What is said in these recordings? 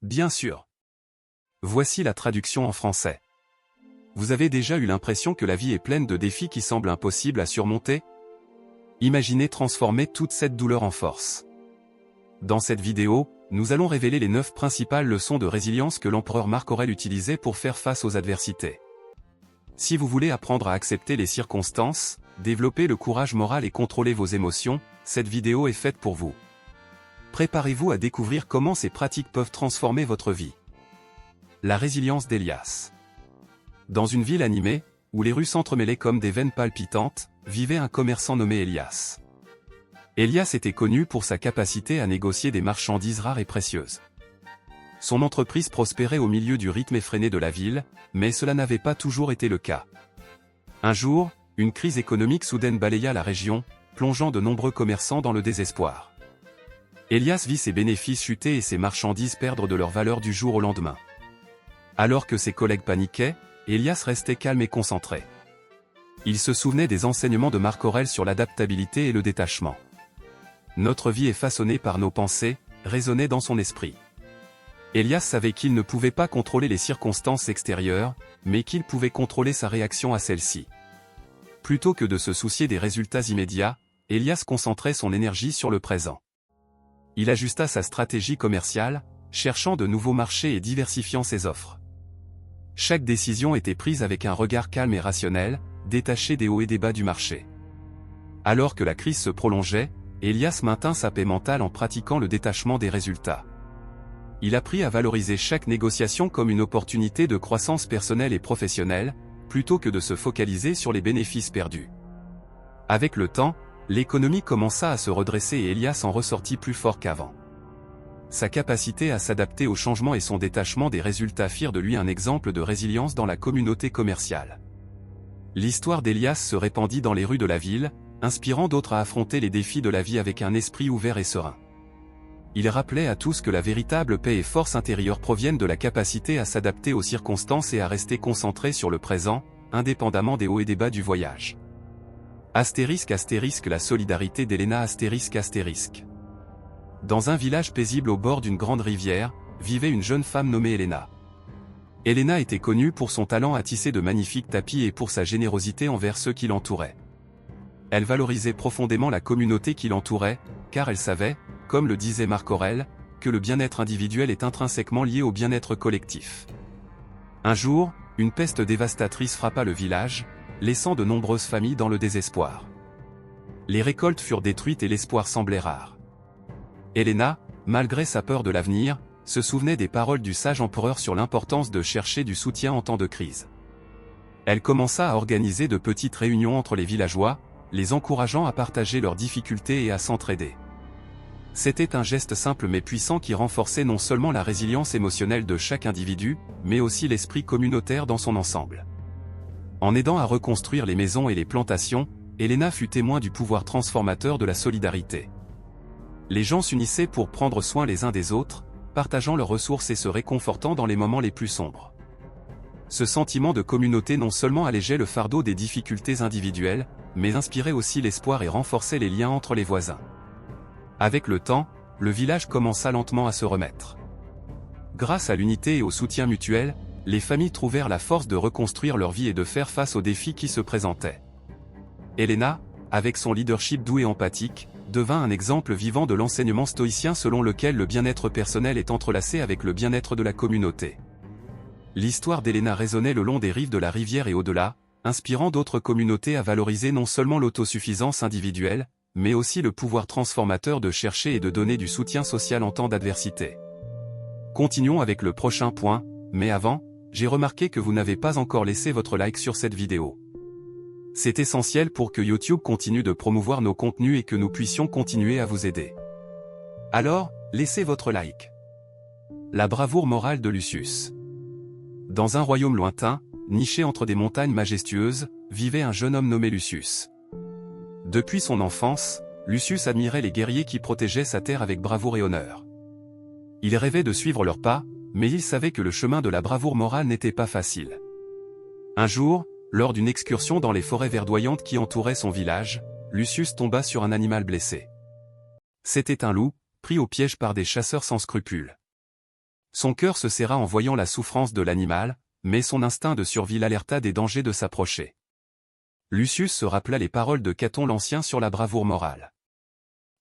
Bien sûr. Voici la traduction en français. Vous avez déjà eu l'impression que la vie est pleine de défis qui semblent impossibles à surmonter? Imaginez transformer toute cette douleur en force. Dans cette vidéo, nous allons révéler les 9 principales leçons de résilience que l'empereur Marc Aurèle utilisait pour faire face aux adversités. Si vous voulez apprendre à accepter les circonstances, développer le courage moral et contrôler vos émotions, cette vidéo est faite pour vous. Préparez-vous à découvrir comment ces pratiques peuvent transformer votre vie. La résilience d'Élias. Dans une ville animée, où les rues s'entremêlaient comme des veines palpitantes, vivait un commerçant nommé Élias. Élias était connu pour sa capacité à négocier des marchandises rares et précieuses. Son entreprise prospérait au milieu du rythme effréné de la ville, mais cela n'avait pas toujours été le cas. Un jour, une crise économique soudaine balaya la région, plongeant de nombreux commerçants dans le désespoir. Élias vit ses bénéfices chuter et ses marchandises perdre de leur valeur du jour au lendemain. Alors que ses collègues paniquaient, Élias restait calme et concentré. Il se souvenait des enseignements de Marc Aurèle sur l'adaptabilité et le détachement. Notre vie est façonnée par nos pensées, résonnait dans son esprit. Élias savait qu'il ne pouvait pas contrôler les circonstances extérieures, mais qu'il pouvait contrôler sa réaction à celles-ci. Plutôt que de se soucier des résultats immédiats, Élias concentrait son énergie sur le présent. Il ajusta sa stratégie commerciale, cherchant de nouveaux marchés et diversifiant ses offres. Chaque décision était prise avec un regard calme et rationnel, détaché des hauts et des bas du marché. Alors que la crise se prolongeait, Élias maintint sa paix mentale en pratiquant le détachement des résultats. Il apprit à valoriser chaque négociation comme une opportunité de croissance personnelle et professionnelle, plutôt que de se focaliser sur les bénéfices perdus. Avec le temps, l'économie commença à se redresser et Élias en ressortit plus fort qu'avant. Sa capacité à s'adapter aux changements et son détachement des résultats firent de lui un exemple de résilience dans la communauté commerciale. L'histoire d'Élias se répandit dans les rues de la ville, inspirant d'autres à affronter les défis de la vie avec un esprit ouvert et serein. Il rappelait à tous que la véritable paix et force intérieure proviennent de la capacité à s'adapter aux circonstances et à rester concentré sur le présent, indépendamment des hauts et des bas du voyage. Astérisque la solidarité d'Héléna astérisque. Dans un village paisible au bord d'une grande rivière, vivait une jeune femme nommée Héléna. Héléna était connue pour son talent à tisser de magnifiques tapis et pour sa générosité envers ceux qui l'entouraient. Elle valorisait profondément la communauté qui l'entourait, car elle savait, comme le disait Marc Aurèle, que le bien-être individuel est intrinsèquement lié au bien-être collectif. Un jour, une peste dévastatrice frappa le village, laissant de nombreuses familles dans le désespoir. Les récoltes furent détruites et l'espoir semblait rare. Héléna, malgré sa peur de l'avenir, se souvenait des paroles du sage empereur sur l'importance de chercher du soutien en temps de crise. Elle commença à organiser de petites réunions entre les villageois, les encourageant à partager leurs difficultés et à s'entraider. C'était un geste simple mais puissant qui renforçait non seulement la résilience émotionnelle de chaque individu, mais aussi l'esprit communautaire dans son ensemble. En aidant à reconstruire les maisons et les plantations, Héléna fut témoin du pouvoir transformateur de la solidarité. Les gens s'unissaient pour prendre soin les uns des autres, partageant leurs ressources et se réconfortant dans les moments les plus sombres. Ce sentiment de communauté non seulement allégeait le fardeau des difficultés individuelles, mais inspirait aussi l'espoir et renforçait les liens entre les voisins. Avec le temps, le village commença lentement à se remettre. Grâce à l'unité et au soutien mutuel, les familles trouvèrent la force de reconstruire leur vie et de faire face aux défis qui se présentaient. Héléna, avec son leadership doux et empathique, devint un exemple vivant de l'enseignement stoïcien selon lequel le bien-être personnel est entrelacé avec le bien-être de la communauté. L'histoire d'Héléna résonnait le long des rives de la rivière et au-delà, inspirant d'autres communautés à valoriser non seulement l'autosuffisance individuelle, mais aussi le pouvoir transformateur de chercher et de donner du soutien social en temps d'adversité. Continuons avec le prochain point, mais avant, j'ai remarqué que vous n'avez pas encore laissé votre like sur cette vidéo. C'est essentiel pour que YouTube continue de promouvoir nos contenus et que nous puissions continuer à vous aider. Alors, laissez votre like. La bravoure morale de Lucius. Dans un royaume lointain, niché entre des montagnes majestueuses, vivait un jeune homme nommé Lucius. Depuis son enfance, Lucius admirait les guerriers qui protégeaient sa terre avec bravoure et honneur. Il rêvait de suivre leurs pas, mais il savait que le chemin de la bravoure morale n'était pas facile. Un jour, lors d'une excursion dans les forêts verdoyantes qui entouraient son village, Lucius tomba sur un animal blessé. C'était un loup, pris au piège par des chasseurs sans scrupules. Son cœur se serra en voyant la souffrance de l'animal, mais son instinct de survie l'alerta des dangers de s'approcher. Lucius se rappela les paroles de Caton l'Ancien sur la bravoure morale.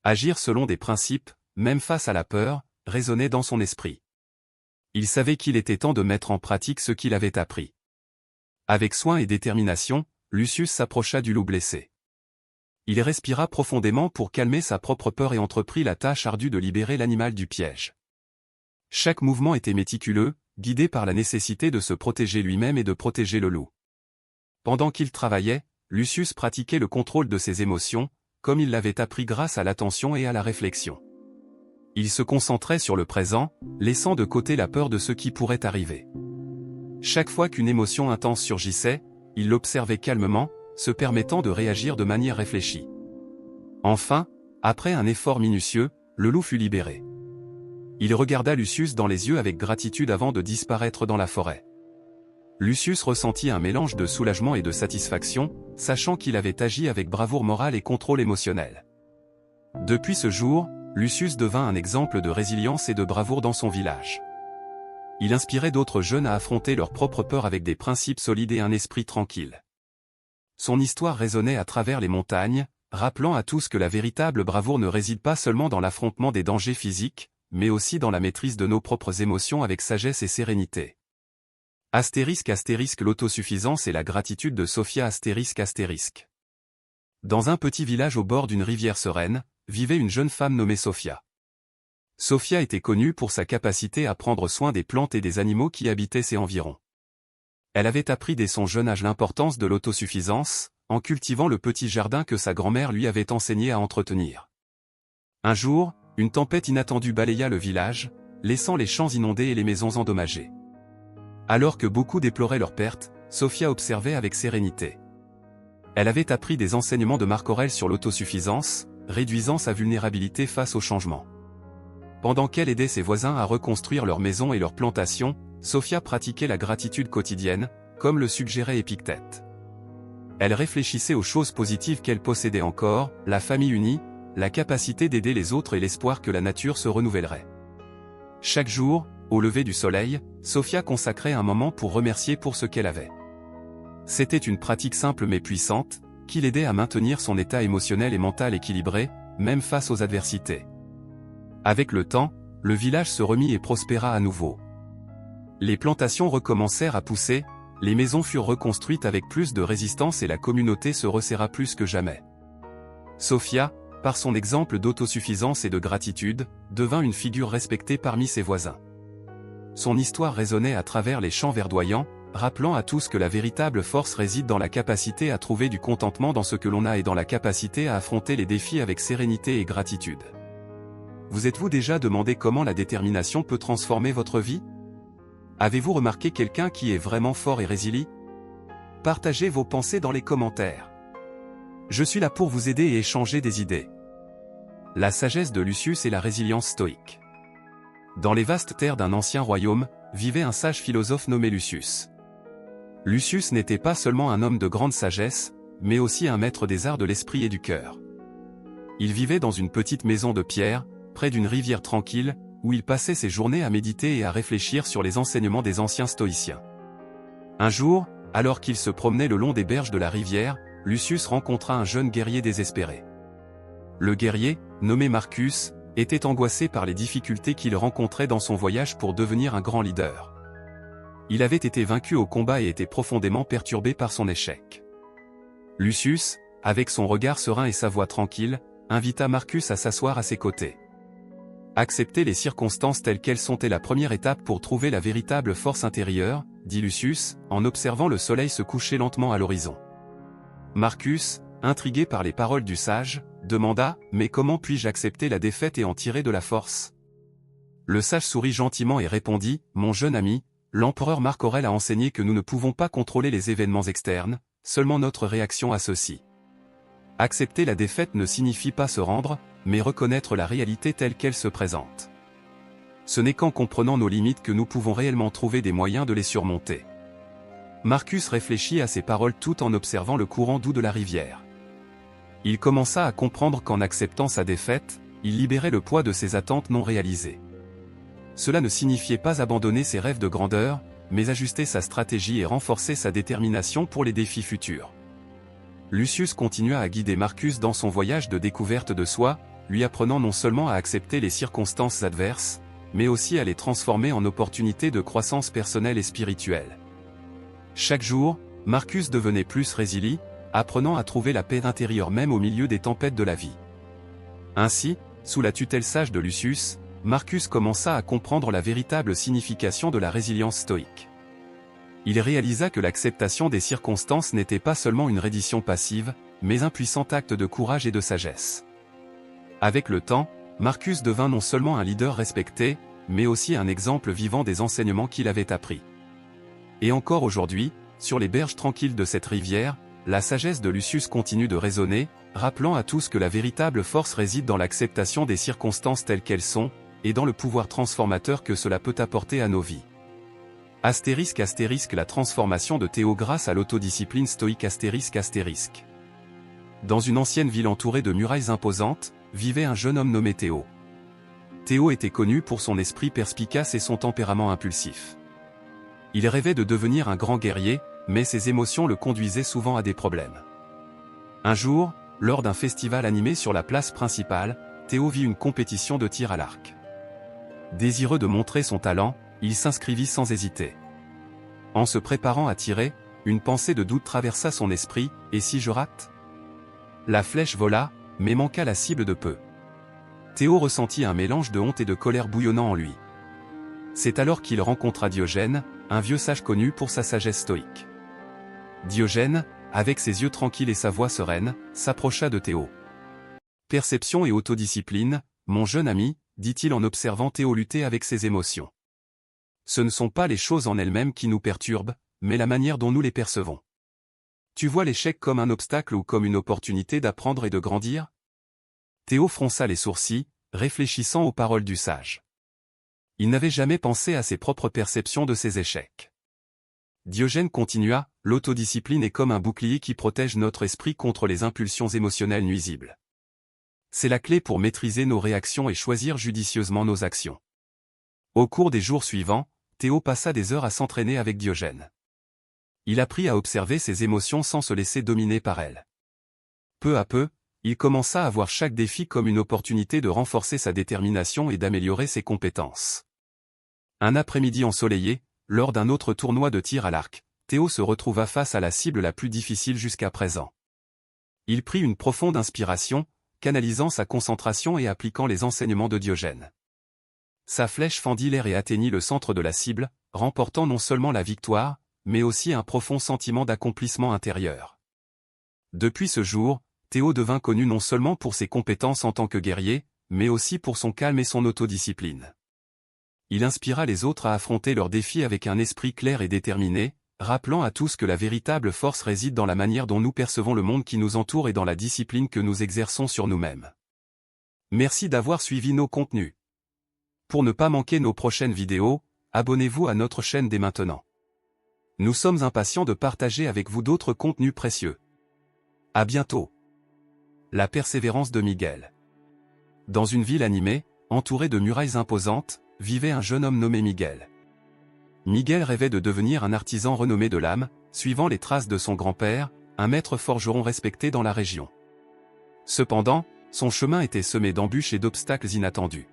Agir selon des principes, même face à la peur, résonnait dans son esprit. Il savait qu'il était temps de mettre en pratique ce qu'il avait appris. Avec soin et détermination, Lucius s'approcha du loup blessé. Il respira profondément pour calmer sa propre peur et entreprit la tâche ardue de libérer l'animal du piège. Chaque mouvement était méticuleux, guidé par la nécessité de se protéger lui-même et de protéger le loup. Pendant qu'il travaillait, Lucius pratiquait le contrôle de ses émotions, comme il l'avait appris grâce à l'attention et à la réflexion. Il se concentrait sur le présent, laissant de côté la peur de ce qui pourrait arriver. Chaque fois qu'une émotion intense surgissait, il l'observait calmement, se permettant de réagir de manière réfléchie. Enfin, après un effort minutieux, le loup fut libéré. Il regarda Lucius dans les yeux avec gratitude avant de disparaître dans la forêt. Lucius ressentit un mélange de soulagement et de satisfaction, sachant qu'il avait agi avec bravoure morale et contrôle émotionnel. Depuis ce jour, Lucius devint un exemple de résilience et de bravoure dans son village. Il inspirait d'autres jeunes à affronter leurs propres peurs avec des principes solides et un esprit tranquille. Son histoire résonnait à travers les montagnes, rappelant à tous que la véritable bravoure ne réside pas seulement dans l'affrontement des dangers physiques, mais aussi dans la maîtrise de nos propres émotions avec sagesse et sérénité. *** L'autosuffisance et la gratitude de Sophia ***. Dans un petit village au bord d'une rivière sereine, vivait une jeune femme nommée Sophia. Sophia était connue pour sa capacité à prendre soin des plantes et des animaux qui habitaient ses environs. Elle avait appris dès son jeune âge l'importance de l'autosuffisance, en cultivant le petit jardin que sa grand-mère lui avait enseigné à entretenir. Un jour, une tempête inattendue balaya le village, laissant les champs inondés et les maisons endommagées. Alors que beaucoup déploraient leur perte, Sophia observait avec sérénité. Elle avait appris des enseignements de Marc Aurèle sur l'autosuffisance, réduisant sa vulnérabilité face au changement. Pendant qu'elle aidait ses voisins à reconstruire leurs maisons et leurs plantations, Sophia pratiquait la gratitude quotidienne, comme le suggérait Épictète. Elle réfléchissait aux choses positives qu'elle possédait encore, la famille unie, la capacité d'aider les autres et l'espoir que la nature se renouvellerait. Chaque jour, au lever du soleil, Sophia consacrait un moment pour remercier pour ce qu'elle avait. C'était une pratique simple mais puissante, qui l'aidait à maintenir son état émotionnel et mental équilibré, même face aux adversités. Avec le temps, le village se remit et prospéra à nouveau. Les plantations recommencèrent à pousser, les maisons furent reconstruites avec plus de résistance et la communauté se resserra plus que jamais. Sophia, par son exemple d'autosuffisance et de gratitude, devint une figure respectée parmi ses voisins. Son histoire résonnait à travers les champs verdoyants, rappelant à tous que la véritable force réside dans la capacité à trouver du contentement dans ce que l'on a et dans la capacité à affronter les défis avec sérénité et gratitude. Vous êtes-vous déjà demandé comment la détermination peut transformer votre vie? Avez-vous remarqué quelqu'un qui est vraiment fort et résilient? Partagez vos pensées dans les commentaires. Je suis là pour vous aider et échanger des idées. La sagesse de Lucius et la résilience stoïque. Dans les vastes terres d'un ancien royaume, vivait un sage philosophe nommé Lucius. Lucius n'était pas seulement un homme de grande sagesse, mais aussi un maître des arts de l'esprit et du cœur. Il vivait dans une petite maison de pierre, près d'une rivière tranquille, où il passait ses journées à méditer et à réfléchir sur les enseignements des anciens stoïciens. Un jour, alors qu'il se promenait le long des berges de la rivière, Lucius rencontra un jeune guerrier désespéré. Le guerrier, nommé Marcus, était angoissé par les difficultés qu'il rencontrait dans son voyage pour devenir un grand leader. Il avait été vaincu au combat et était profondément perturbé par son échec. Lucius, avec son regard serein et sa voix tranquille, invita Marcus à s'asseoir à ses côtés. Accepter les circonstances telles qu'elles sont est la première étape pour trouver la véritable force intérieure, dit Lucius, en observant le soleil se coucher lentement à l'horizon. Marcus, intrigué par les paroles du sage, demanda « Mais comment puis-je accepter la défaite et en tirer de la force ?» Le sage sourit gentiment et répondit « Mon jeune ami, l'empereur Marc Aurèle a enseigné que nous ne pouvons pas contrôler les événements externes, seulement notre réaction à ceux-ci. Accepter la défaite ne signifie pas se rendre, mais reconnaître la réalité telle qu'elle se présente. Ce n'est qu'en comprenant nos limites que nous pouvons réellement trouver des moyens de les surmonter. » Marcus réfléchit à ces paroles tout en observant le courant doux de la rivière. Il commença à comprendre qu'en acceptant sa défaite, il libérait le poids de ses attentes non réalisées. cela ne signifiait pas abandonner ses rêves de grandeur, mais ajuster sa stratégie et renforcer sa détermination pour les défis futurs. Lucius continua à guider Marcus dans son voyage de découverte de soi, lui apprenant non seulement à accepter les circonstances adverses, mais aussi à les transformer en opportunités de croissance personnelle et spirituelle. Chaque jour, Marcus devenait plus résilient, apprenant à trouver la paix intérieure même au milieu des tempêtes de la vie. Ainsi, sous la tutelle sage de Lucius, Marcus commença à comprendre la véritable signification de la résilience stoïque. Il réalisa que l'acceptation des circonstances n'était pas seulement une reddition passive, mais un puissant acte de courage et de sagesse. Avec le temps, Marcus devint non seulement un leader respecté, mais aussi un exemple vivant des enseignements qu'il avait appris. Et encore aujourd'hui, sur les berges tranquilles de cette rivière, la sagesse de Lucius continue de résonner, rappelant à tous que la véritable force réside dans l'acceptation des circonstances telles qu'elles sont, et dans le pouvoir transformateur que cela peut apporter à nos vies. *** La transformation de Théo grâce à l'autodiscipline stoïque ***. Dans une ancienne ville entourée de murailles imposantes, vivait un jeune homme nommé Théo. Théo était connu pour son esprit perspicace et son tempérament impulsif. Il rêvait de devenir un grand guerrier, mais ses émotions le conduisaient souvent à des problèmes. Un jour, lors d'un festival animé sur la place principale, Théo vit une compétition de tir à l'arc. Désireux de montrer son talent, il s'inscrivit sans hésiter. En se préparant à tirer, une pensée de doute traversa son esprit, « Et si je rate ?» La flèche vola, mais manqua la cible de peu. Théo ressentit un mélange de honte et de colère bouillonnant en lui. C'est alors qu'il rencontra Diogène, un vieux sage connu pour sa sagesse stoïque. Diogène, avec ses yeux tranquilles et sa voix sereine, s'approcha de Théo. « Perception et autodiscipline, mon jeune ami, » dit-il en observant Théo lutter avec ses émotions. Ce ne sont pas les choses en elles-mêmes qui nous perturbent, mais la manière dont nous les percevons. Tu vois l'échec comme un obstacle ou comme une opportunité d'apprendre et de grandir? Théo fronça les sourcils, réfléchissant aux paroles du sage. Il n'avait jamais pensé à ses propres perceptions de ses échecs. Diogène continua, « L'autodiscipline est comme un bouclier qui protège notre esprit contre les impulsions émotionnelles nuisibles. C'est la clé pour maîtriser nos réactions et choisir judicieusement nos actions. » Au cours des jours suivants, Théo passa des heures à s'entraîner avec Diogène. Il apprit à observer ses émotions sans se laisser dominer par elles. Peu à peu, il commença à voir chaque défi comme une opportunité de renforcer sa détermination et d'améliorer ses compétences. Un après-midi ensoleillé, lors d'un autre tournoi de tir à l'arc, Théo se retrouva face à la cible la plus difficile jusqu'à présent. Il prit une profonde inspiration, canalisant sa concentration et appliquant les enseignements de Diogène. Sa flèche fendit l'air et atteignit le centre de la cible, remportant non seulement la victoire, mais aussi un profond sentiment d'accomplissement intérieur. Depuis ce jour, Théo devint connu non seulement pour ses compétences en tant que guerrier, mais aussi pour son calme et son autodiscipline. Il inspira les autres à affronter leurs défis avec un esprit clair et déterminé, rappelant à tous que la véritable force réside dans la manière dont nous percevons le monde qui nous entoure et dans la discipline que nous exerçons sur nous-mêmes. Merci d'avoir suivi nos contenus. Pour ne pas manquer nos prochaines vidéos, abonnez-vous à notre chaîne dès maintenant. Nous sommes impatients de partager avec vous d'autres contenus précieux. À bientôt. La persévérance de Miguel. Dans une ville animée, entourée de murailles imposantes, vivait un jeune homme nommé Miguel. Miguel rêvait de devenir un artisan renommé de l'âme, suivant les traces de son grand-père, un maître forgeron respecté dans la région. Cependant, son chemin était semé d'embûches et d'obstacles inattendus.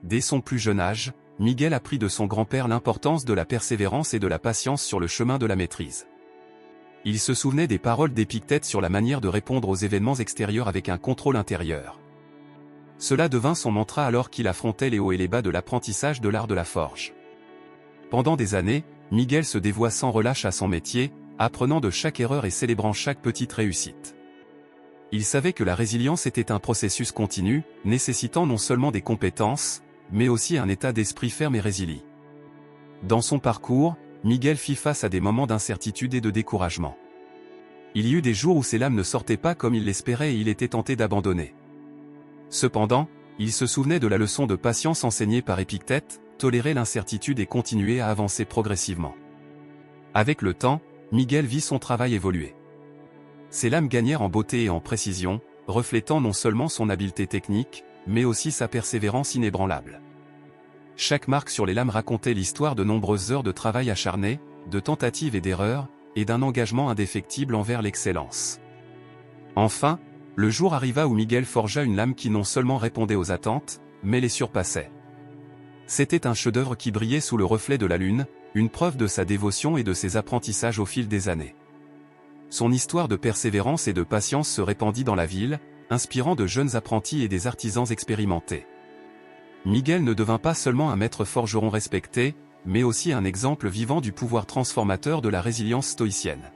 Dès son plus jeune âge, Miguel apprit de son grand-père l'importance de la persévérance et de la patience sur le chemin de la maîtrise. Il se souvenait des paroles d'Épictète sur la manière de répondre aux événements extérieurs avec un contrôle intérieur. Cela devint son mantra alors qu'il affrontait les hauts et les bas de l'apprentissage de l'art de la forge. Pendant des années, Miguel se dévoua sans relâche à son métier, apprenant de chaque erreur et célébrant chaque petite réussite. Il savait que la résilience était un processus continu, nécessitant non seulement des compétences, mais aussi un état d'esprit ferme et résilient. Dans son parcours, Miguel fit face à des moments d'incertitude et de découragement. Il y eut des jours où ses lames ne sortaient pas comme il l'espérait et il était tenté d'abandonner. Cependant, il se souvenait de la leçon de patience enseignée par Épictète, tolérer l'incertitude et continuer à avancer progressivement. Avec le temps, Miguel vit son travail évoluer. Ses lames gagnèrent en beauté et en précision, reflétant non seulement son habileté technique, mais aussi sa persévérance inébranlable. Chaque marque sur les lames racontait l'histoire de nombreuses heures de travail acharné, de tentatives et d'erreurs, et d'un engagement indéfectible envers l'excellence. Enfin, le jour arriva où Miguel forgea une lame qui non seulement répondait aux attentes, mais les surpassait. C'était un chef-d'œuvre qui brillait sous le reflet de la lune, une preuve de sa dévotion et de ses apprentissages au fil des années. Son histoire de persévérance et de patience se répandit dans la ville, inspirant de jeunes apprentis et des artisans expérimentés. Miguel ne devint pas seulement un maître forgeron respecté, mais aussi un exemple vivant du pouvoir transformateur de la résilience stoïcienne.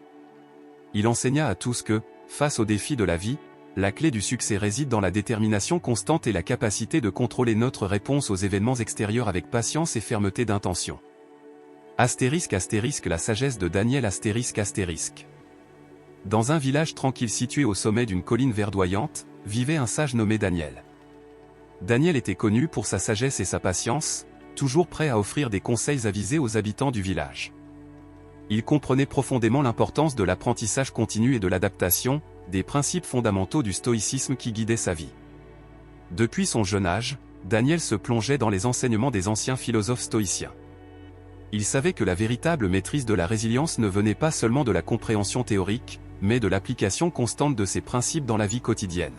Il enseigna à tous que, face aux défis de la vie, la clé du succès réside dans la détermination constante et la capacité de contrôler notre réponse aux événements extérieurs avec patience et fermeté d'intention. Astérisque la sagesse de Daniel astérisque. Dans un village tranquille situé au sommet d'une colline verdoyante, vivait un sage nommé Daniel. Daniel était connu pour sa sagesse et sa patience, toujours prêt à offrir des conseils avisés aux habitants du village. Il comprenait profondément l'importance de l'apprentissage continu et de l'adaptation, des principes fondamentaux du stoïcisme qui guidaient sa vie. Depuis son jeune âge, Daniel se plongeait dans les enseignements des anciens philosophes stoïciens. Il savait que la véritable maîtrise de la résilience ne venait pas seulement de la compréhension théorique, mais de l'application constante de ces principes dans la vie quotidienne.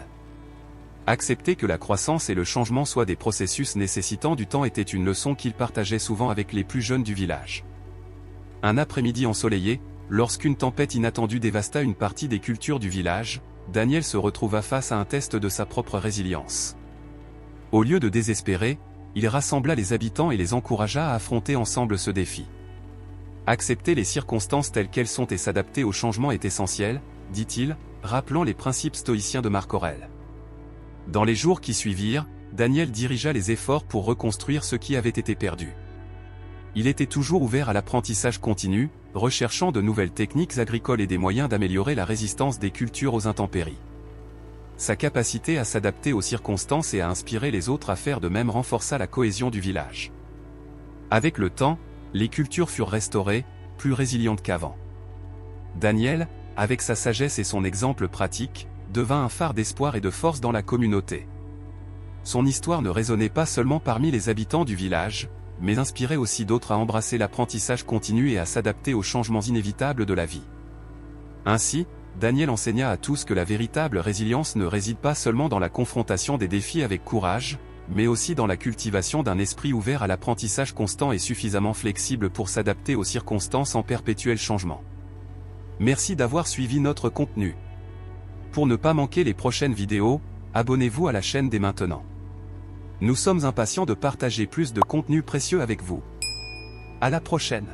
Accepter que la croissance et le changement soient des processus nécessitant du temps était une leçon qu'il partageait souvent avec les plus jeunes du village. Un après-midi ensoleillé, lorsqu'une tempête inattendue dévasta une partie des cultures du village, Daniel se retrouva face à un test de sa propre résilience. Au lieu de désespérer, il rassembla les habitants et les encouragea à affronter ensemble ce défi. Accepter les circonstances telles qu'elles sont et s'adapter au changement est essentiel, dit-il, rappelant les principes stoïciens de Marc Aurèle. Dans les jours qui suivirent, Daniel dirigea les efforts pour reconstruire ce qui avait été perdu. Il était toujours ouvert à l'apprentissage continu, recherchant de nouvelles techniques agricoles et des moyens d'améliorer la résistance des cultures aux intempéries. Sa capacité à s'adapter aux circonstances et à inspirer les autres à faire de même renforça la cohésion du village. Avec le temps, les cultures furent restaurées, plus résilientes qu'avant. Daniel, avec sa sagesse et son exemple pratique, devint un phare d'espoir et de force dans la communauté. Son histoire ne résonnait pas seulement parmi les habitants du village, mais inspirait aussi d'autres à embrasser l'apprentissage continu et à s'adapter aux changements inévitables de la vie. Ainsi, Daniel enseigna à tous que la véritable résilience ne réside pas seulement dans la confrontation des défis avec courage, mais aussi dans la cultivation d'un esprit ouvert à l'apprentissage constant et suffisamment flexible pour s'adapter aux circonstances en perpétuel changement. Merci d'avoir suivi notre contenu. Pour ne pas manquer les prochaines vidéos, abonnez-vous à la chaîne dès maintenant. Nous sommes impatients de partager plus de contenu précieux avec vous. À la prochaine.